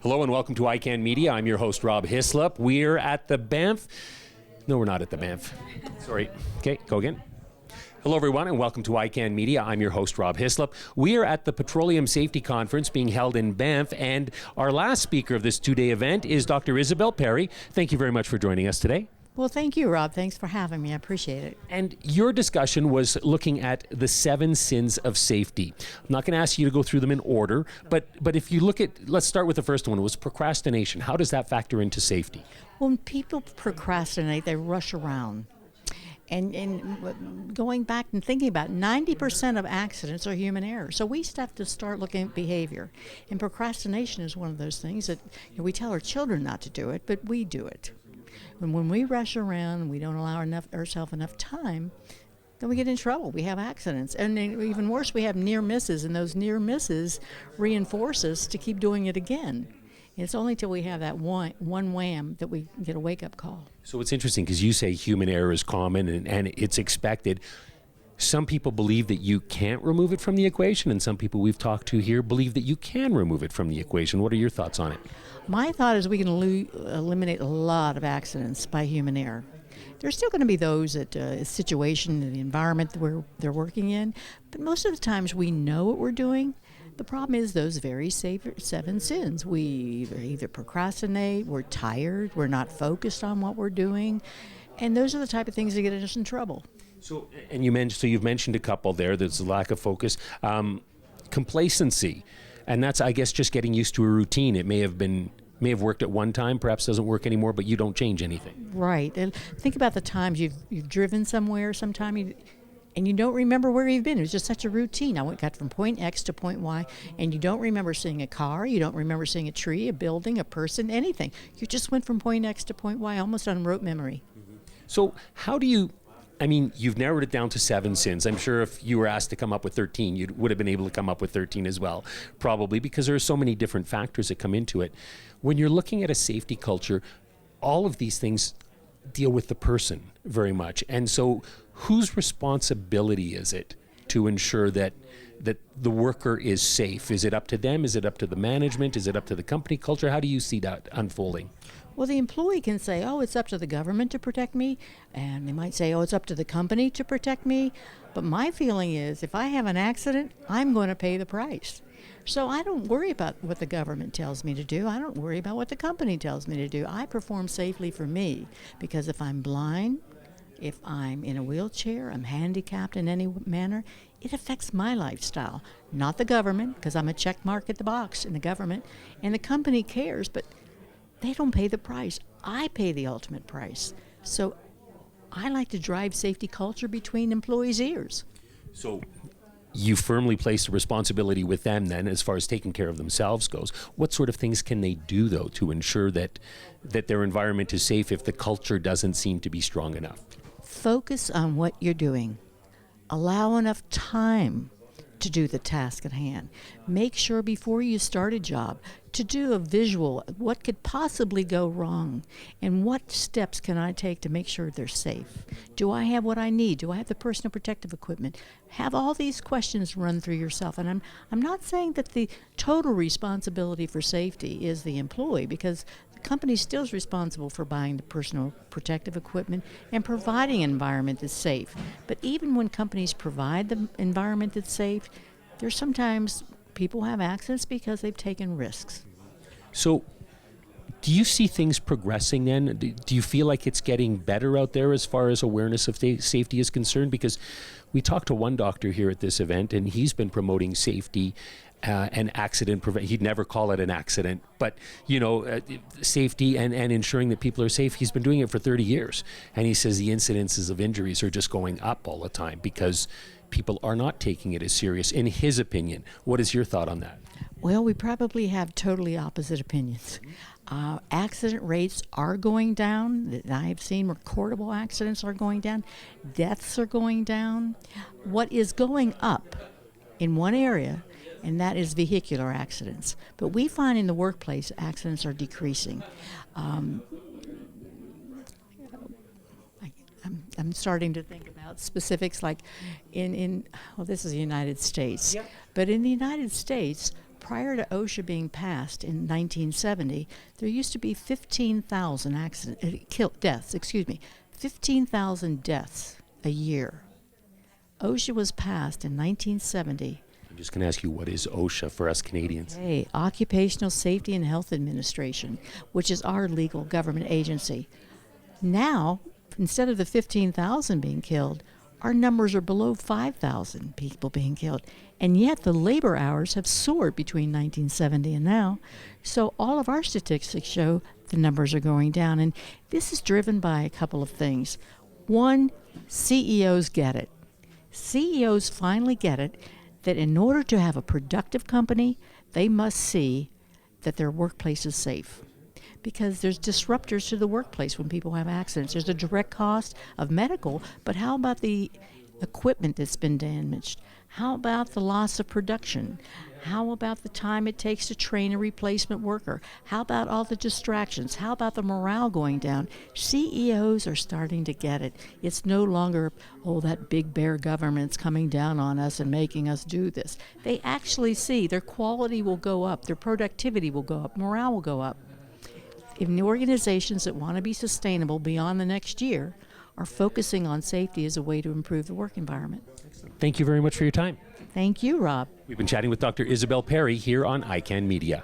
Hello and welcome to ICANN Media. I'm your host, Rob Hislop. We're at the Banff. No, we're not at the Banff. Sorry. Okay, go again. Hello, everyone, and welcome to ICANN Media. I'm your host, Rob Hislop. We are at the Petroleum Safety Conference being held in Banff, and our last speaker of this two-day event is Dr. Isabel Perry. Thank you very much for joining us today. Well, thank you, Rob. Thanks for having me. I appreciate it. And your discussion was looking at the 7 sins of safety. I'm not going to ask you to go through them in order, but if you look at, let's start with the first one, was procrastination. How does that factor into safety? When people procrastinate, they rush around. And going back and thinking about it, 90% of accidents are human error. So we have to start looking at behavior. And procrastination is one of those things that we tell our children not to do it, but we do it. And when we rush around and we don't allow ourselves enough time, then we get in trouble. We have accidents. And then even worse, we have near misses, and those near misses reinforce us to keep doing it again. And it's only till we have that one wham that we get a wake-up call. So it's interesting because you say human error is common and it's expected. Some people believe that you can't remove it from the equation, and some people we've talked to here believe that you can remove it from the equation. What are your thoughts on it? My thought is we can eliminate a lot of accidents by human error. There's still going to be those at a situation and the environment where they're working in, but most of the times we know what we're doing. The problem is those very 7 sins. We either procrastinate, we're tired, we're not focused on what we're doing, and those are the type of things that get us in trouble. So, and you've mentioned a couple there. There's a lack of focus, complacency, and that's, I guess, just getting used to a routine. It may have worked at one time, perhaps doesn't work anymore, but you don't change anything. Right. And think about the times you've driven somewhere sometime and you don't remember where you've been. It was just such a routine. I got from point X to point Y, and you don't remember seeing a car, you don't remember seeing a tree, a building, a person, anything. You just went from point X to point Y, almost on rote memory. Mm-hmm. So how do you, you've narrowed it down to 7 sins. I'm sure if you were asked to come up with 13, you would have been able to come up with 13 as well, probably, because there are so many different factors that come into it. When you're looking at a safety culture, all of these things deal with the person very much. And so whose responsibility is it to ensure that the worker is safe? Is it up to them? Is it up to the management? Is it up to the company culture? How do you see that unfolding? Well, the employee can say, oh, it's up to the government to protect me. And they might say, oh, it's up to the company to protect me. But my feeling is if I have an accident, I'm going to pay the price. So I don't worry about what the government tells me to do. I don't worry about what the company tells me to do. I perform safely for me, because if I'm blind, if I'm in a wheelchair, I'm handicapped in any manner, it affects my lifestyle, not the government, because I'm a check mark at the box in the government, and the company cares, but they don't pay the price. I pay the ultimate price. So I like to drive safety culture between employees' ears. So you firmly place the responsibility with them then as far as taking care of themselves goes. What sort of things can they do, though, to ensure that their environment is safe if the culture doesn't seem to be strong enough? Focus on what you're doing. Allow enough time to do the task at hand. Make sure before you start a job to do a visual, what could possibly go wrong, and what steps can I take to make sure they're safe? Do I have what I need? Do I have the personal protective equipment? Have all these questions run through yourself. And I'm not saying that the total responsibility for safety is the employee, because the company still is responsible for buying the personal protective equipment and providing an environment that's safe. But even when companies provide the environment that's safe, there's sometimes people have accidents because they've taken risks. So do you see things progressing then? Do you feel like it's getting better out there as far as awareness of safety is concerned? Because we talked to one doctor here at this event, and he's been promoting safety and accident prevention. He'd never call it an accident, but safety and ensuring that people are safe. He's been doing it for 30 years. And he says the incidences of injuries are just going up all the time because people are not taking it as serious, in his opinion. What is your thought on that? Well, we probably have totally opposite opinions. Accident rates are going down. I've seen recordable accidents are going down. Deaths are going down. What is going up in one area, and that is vehicular accidents. But we find in the workplace accidents are decreasing. I'm starting to think about specifics like this is the United States. Yep. But in the United States, prior to OSHA being passed in 1970, there used to be 15,000 deaths, 15,000 deaths a year. OSHA was passed in 1970. I'm just going to ask you, what is OSHA for us Canadians? Okay, Occupational Safety and Health Administration, which is our legal government agency. Now, instead of the 15,000 being killed, our numbers are below 5,000 people being killed. And yet the labor hours have soared between 1970 and now. So all of our statistics show the numbers are going down. And this is driven by a couple of things. One, CEOs get it. CEOs finally get it that in order to have a productive company, they must see that their workplace is safe. Because there's disruptors to the workplace when people have accidents. There's a direct cost of medical, but how about the equipment that's been damaged? How about the loss of production? How about the time it takes to train a replacement worker? How about all the distractions? How about the morale going down? CEOs are starting to get it. It's no longer, oh, that big bear government's coming down on us and making us do this. They actually see their quality will go up, their productivity will go up, morale will go up. In the organizations that want to be sustainable beyond the next year are focusing on safety as a way to improve the work environment. Thank you very much for your time. Thank you, Rob. We've been chatting with Dr. Isabel Perry here on ICANN Media.